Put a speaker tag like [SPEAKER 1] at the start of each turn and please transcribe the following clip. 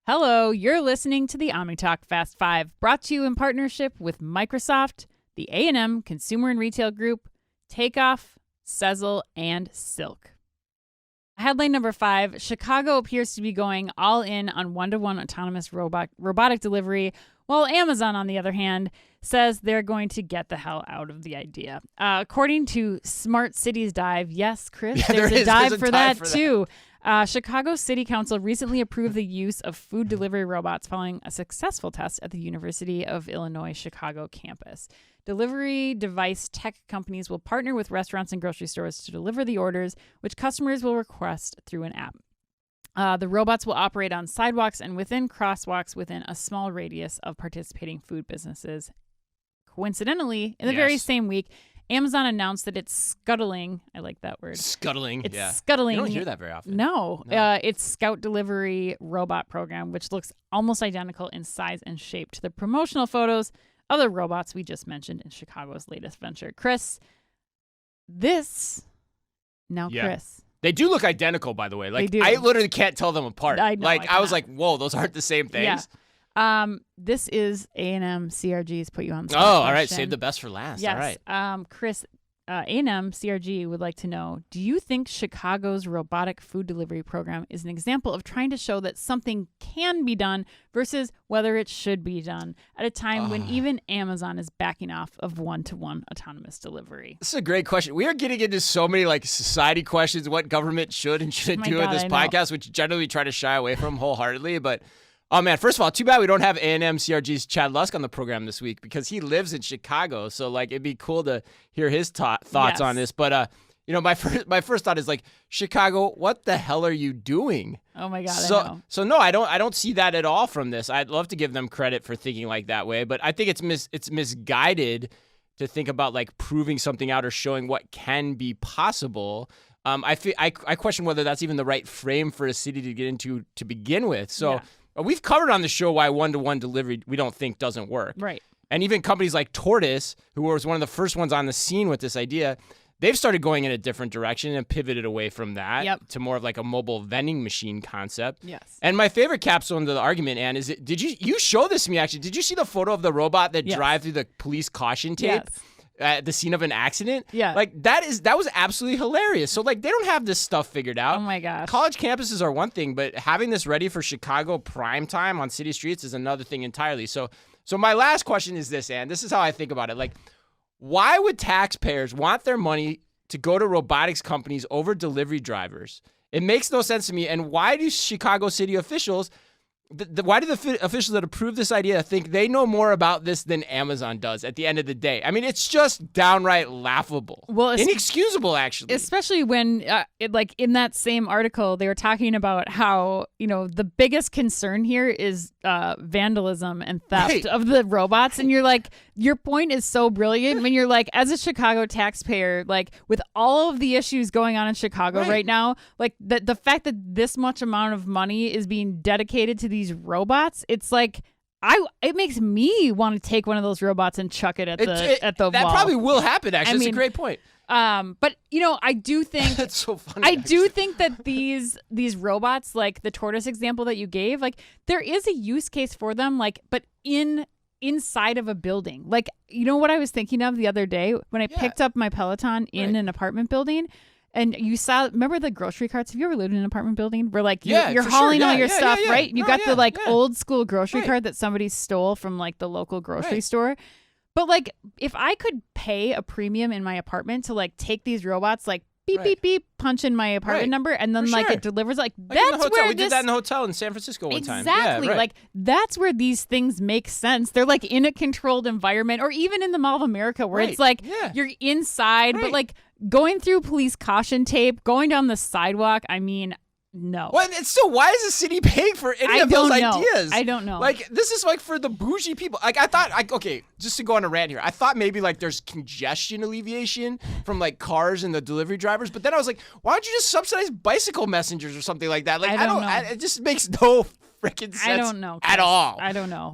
[SPEAKER 1] Hello, you're listening to the OmniTalk Fast 5, brought to you in partnership with Microsoft, the A&M Consumer and Retail Group, Takeoff, Sezzle, and Silk. Headline number 5, Chicago appears to be going all in on one-to-one autonomous robotic delivery, while Amazon, on the other hand, says they're going to get the hell out of the idea. According to Smart Cities Dive, yes, Chris, there's a dive for that too. Chicago City Council recently approved the use of food delivery robots following a successful test at the University of Illinois Chicago campus. Delivery device tech companies will partner with restaurants and grocery stores to deliver the orders, which customers will request through an app. The robots will operate on sidewalks and within crosswalks within a small radius of participating food businesses. Coincidentally, in the very same week, Amazon announced that it's scuttling. I like that word.
[SPEAKER 2] Scuttling.
[SPEAKER 1] It's scuttling.
[SPEAKER 2] You don't hear that very often.
[SPEAKER 1] No. It's Scout Delivery robot program, which looks almost identical in size and shape to the promotional photos of the robots we just mentioned in Chicago's latest venture. Chris, Chris.
[SPEAKER 2] They do look identical, by the way. Like,
[SPEAKER 1] They do.
[SPEAKER 2] I literally can't tell them apart.
[SPEAKER 1] I know,
[SPEAKER 2] Like,
[SPEAKER 1] I
[SPEAKER 2] I was
[SPEAKER 1] cannot.
[SPEAKER 2] like, whoa, those aren't the same things.
[SPEAKER 1] Yeah. This is A&M CRG's put you on the
[SPEAKER 2] Oh,
[SPEAKER 1] spot
[SPEAKER 2] all right.
[SPEAKER 1] question.
[SPEAKER 2] Save the best for last.
[SPEAKER 1] Yes.
[SPEAKER 2] All right.
[SPEAKER 1] Chris, A&M CRG would like to know, do you think Chicago's robotic food delivery program is an example of trying to show that something can be done versus whether it should be done at a time when even Amazon is backing off of one-to-one autonomous delivery?
[SPEAKER 2] This is a great question. We are getting into so many like society questions, what government should and shouldn't
[SPEAKER 1] Oh my
[SPEAKER 2] do in
[SPEAKER 1] God,
[SPEAKER 2] this
[SPEAKER 1] I know.
[SPEAKER 2] podcast, which generally we try to shy away from wholeheartedly. But oh man, first of all, too bad we don't have A&M CRG's Chad Lusk on the program this week because he lives in Chicago. So like it'd be cool to hear his thoughts
[SPEAKER 1] Yes.
[SPEAKER 2] on this. But my first thought is like, Chicago, what the hell are you doing?
[SPEAKER 1] Oh my God, I know.
[SPEAKER 2] So no, I don't see that at all from this. I'd love to give them credit for thinking like that way, but I think it's misguided to think about like proving something out or showing what can be possible. I question whether that's even the right frame for a city to get into to begin with. So we've covered on the show why one-to-one delivery we don't think doesn't work.
[SPEAKER 1] Right.
[SPEAKER 2] And even companies like Tortoise, who was one of the first ones on the scene with this idea, they've started going in a different direction and pivoted away from that to more of like a mobile vending machine concept.
[SPEAKER 1] Yes.
[SPEAKER 2] And my favorite capstone to the argument, Ann, is did you show this to me actually? Did you see the photo of the robot that drive through the police caution tape?
[SPEAKER 1] Yes.
[SPEAKER 2] At the scene of an accident?
[SPEAKER 1] Yeah.
[SPEAKER 2] Like that was absolutely hilarious. So like they don't have this stuff figured out.
[SPEAKER 1] Oh my gosh.
[SPEAKER 2] College campuses are one thing, but having this ready for Chicago prime time on city streets is another thing entirely. So my last question is this, Ann. This is how I think about it. Like, why would taxpayers want their money to go to robotics companies over delivery drivers? It makes no sense to me. And why do Chicago city officials why do the officials that approve this idea think they know more about this than Amazon does at the end of the day? I mean, it's just downright laughable.
[SPEAKER 1] Well,
[SPEAKER 2] inexcusable, actually.
[SPEAKER 1] Especially when, like in that same article, they were talking about how, the biggest concern here is vandalism and theft of the robots. And you're like, your point is so brilliant when you're like, as a Chicago taxpayer, like with all of the issues going on in Chicago right now, like the fact that this much amount of money is being dedicated to these robots, it's like, it makes me want to take one of those robots and chuck it at the
[SPEAKER 2] that
[SPEAKER 1] wall.
[SPEAKER 2] probably will happen, actually. It's a great point.
[SPEAKER 1] But I do think
[SPEAKER 2] that's so funny.
[SPEAKER 1] do think that these robots, like the tortoise example that you gave, like there is a use case for them, like, but inside of a building. Like, what I was thinking of the other day when I picked up my Peloton in an apartment building. And remember the grocery carts? Have you ever lived in an apartment building where like you're hauling all your stuff, right? You got the old school grocery cart that somebody stole from like the local grocery store. But like if I could pay a premium in my apartment to like take these robots, like beep, beep, beep, punch in my apartment number and then like it delivers, like that's where
[SPEAKER 2] we did that in the hotel in San Francisco one time.
[SPEAKER 1] Exactly.
[SPEAKER 2] Yeah,
[SPEAKER 1] like that's where these things make sense. They're like in a controlled environment, or even in the Mall of America where it's like you're inside, but like going through police caution tape, going down the sidewalk. I mean, no.
[SPEAKER 2] Well, it's still, why is the city paying for any of those ideas?
[SPEAKER 1] I don't know.
[SPEAKER 2] Like, this is like for the bougie people. Like, I thought, okay, just to go on a rant here, I thought maybe like there's congestion alleviation from like cars and the delivery drivers, but then I was like, why don't you just subsidize bicycle messengers or something like that? Like, I don't know. It just makes no freaking sense.
[SPEAKER 1] I don't know, Chris.
[SPEAKER 2] At all.
[SPEAKER 1] I don't know.